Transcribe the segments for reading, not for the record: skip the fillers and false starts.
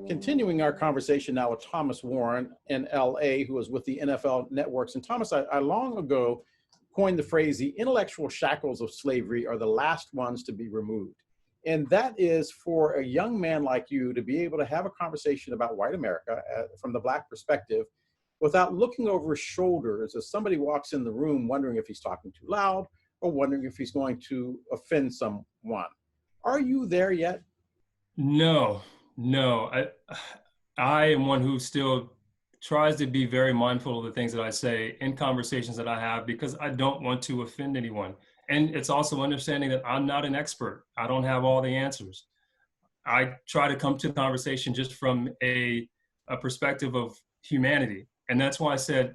Continuing our conversation now with Thomas Warren in LA, who is with the NFL Networks. And Thomas, I long ago coined the phrase, the intellectual shackles of slavery are the last ones to be removed. And that is for a young man like you to be able to have a conversation about white America from the Black perspective without looking over his shoulders as somebody walks in the room wondering if he's talking too loud or wondering if he's going to offend someone. Are you there yet? No. I am one who still tries to be very mindful of the things that I say in conversations that I have because I don't want to offend anyone. And it's also understanding that I'm not an expert. I don't have all the answers. I try to come to the conversation just from a perspective of humanity. And that's why I said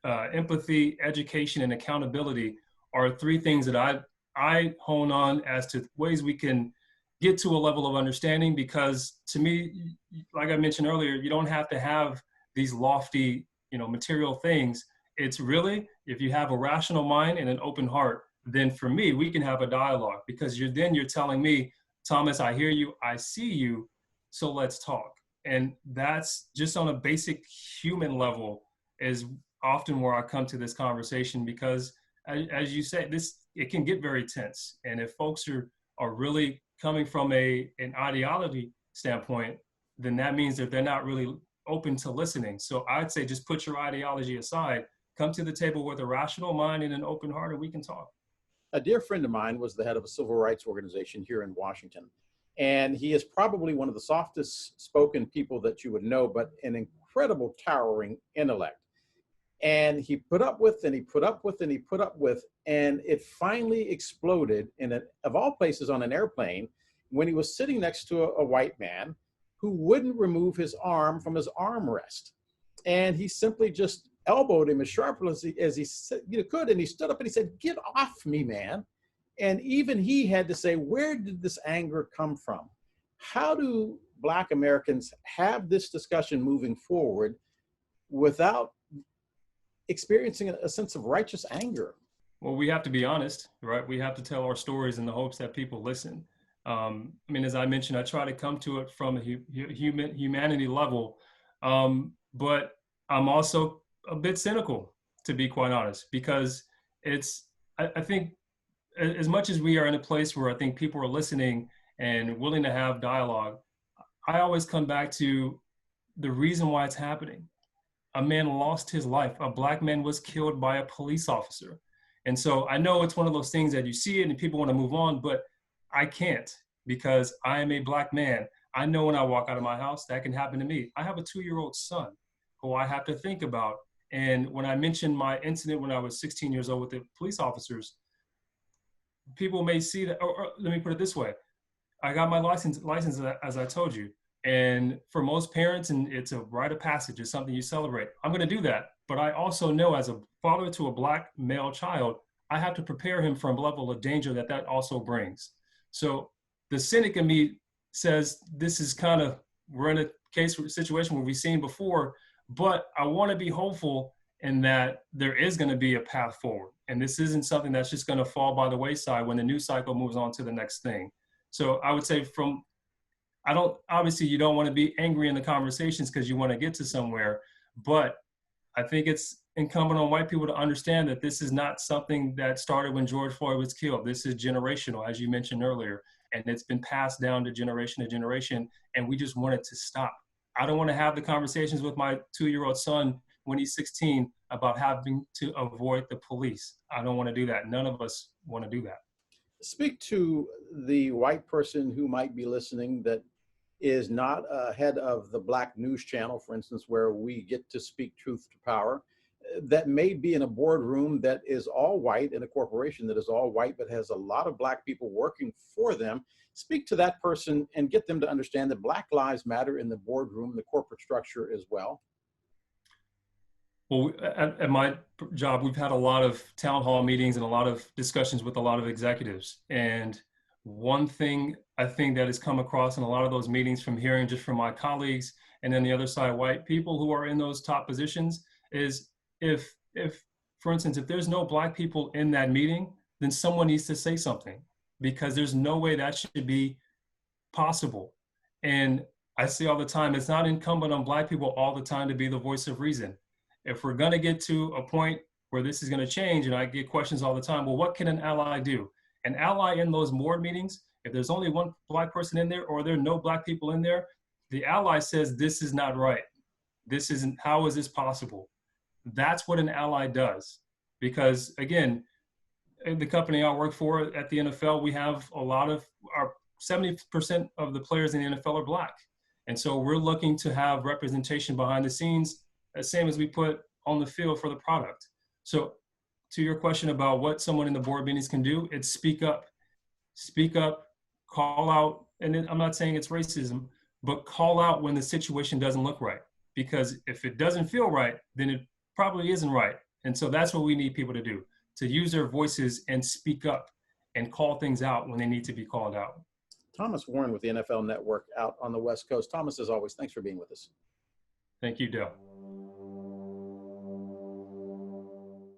empathy, education, and accountability are three things that I hone on as to ways we can get to a level of understanding, because to me, like I mentioned earlier, you don't have to have these lofty, material things. It's really, if you have a rational mind and an open heart, then for me, we can have a dialogue, because you're telling me, Thomas, I hear you, I see you, so let's talk. And that's just on a basic human level is often where I come to this conversation, because as you say, it can get very tense. And if folks are really coming from an ideology standpoint, then that means that they're not really open to listening. So I'd say just put your ideology aside, come to the table with a rational mind and an open heart, and we can talk. A dear friend of mine was the head of a civil rights organization here in Washington. And he is probably one of the softest spoken people that you would know, but an incredible towering intellect. And he put up with, and he put up with, and he put up with, and it finally exploded of all places, on an airplane, when he was sitting next to a white man who wouldn't remove his arm from his armrest. And he simply just elbowed him as sharply as he could. And he stood up and he said, "Get off me, man." And even he had to say, where did this anger come from? How do Black Americans have this discussion moving forward without experiencing a sense of righteous anger? Well, we have to be honest, right? We have to tell our stories in the hopes that people listen. As I mentioned, I try to come to it from a humanity level, but I'm also a bit cynical, to be quite honest, because I think as much as we are in a place where I think people are listening and willing to have dialogue, I always come back to the reason why it's happening. A man lost his life. A Black man was killed by a police officer. And so I know it's one of those things that you see it and people want to move on, but I can't, because I am a Black man. I know when I walk out of my house, that can happen to me. I have a 2-year-old son who I have to think about. And when I mentioned my incident when I was 16 years old with the police officers, people may see that, or let me put it this way. I got my license, as I told you. And for most parents, and it's a rite of passage, it's something you celebrate. I'm going to do that. But I also know, as a father to a Black male child, I have to prepare him for a level of danger that also brings. So the cynic in me says this is we're in a situation where we've seen before, but I want to be hopeful in that there is going to be a path forward. And this isn't something that's just going to fall by the wayside when the news cycle moves on to the next thing. So I would say obviously you don't want to be angry in the conversations because you want to get to somewhere, but I think it's incumbent on white people to understand that this is not something that started when George Floyd was killed. This is generational, as you mentioned earlier, and it's been passed down to generation, and we just want it to stop. I don't want to have the conversations with my 2-year-old son when he's 16 about having to avoid the police. I don't want to do that. None of us want to do that. Speak to the white person who might be listening that is not head of the Black news channel, for instance, where we get to speak truth to power, that may be in a boardroom that is all white, in a corporation that is all white, but has a lot of Black people working for them. Speak to that person and get them to understand that Black lives matter in the boardroom, the corporate structure as well. Well, at my job, we've had a lot of town hall meetings and a lot of discussions with a lot of executives. And one thing I think that has come across in a lot of those meetings, from hearing just from my colleagues and then the other side, white people who are in those top positions, is if for instance, if there's no Black people in that meeting, then someone needs to say something, because there's no way that should be possible. And I see all the time, it's not incumbent on Black people all the time to be the voice of reason. If we're going to get to a point where this is going to change, and I get questions all the time, well, what can an ally do? An ally in those board meetings, if there's only one Black person in there or there are no Black people in there, the ally says, this is not right. This isn't, how is this possible? That's what an ally does. Because again, in the company I work for at the NFL, we have a lot of our 70% of the players in the NFL are Black. And so we're looking to have representation behind the scenes, the same as we put on the field for the product. So to your question about what someone in the board meetings can do, it's speak up, call out. And I'm not saying it's racism, but call out when the situation doesn't look right. Because if it doesn't feel right, then it probably isn't right. And so that's what we need people to do, to use their voices and speak up and call things out when they need to be called out. Thomas Warren with the NFL Network out on the West Coast. Thomas, as always, thanks for being with us. Thank you, Dale.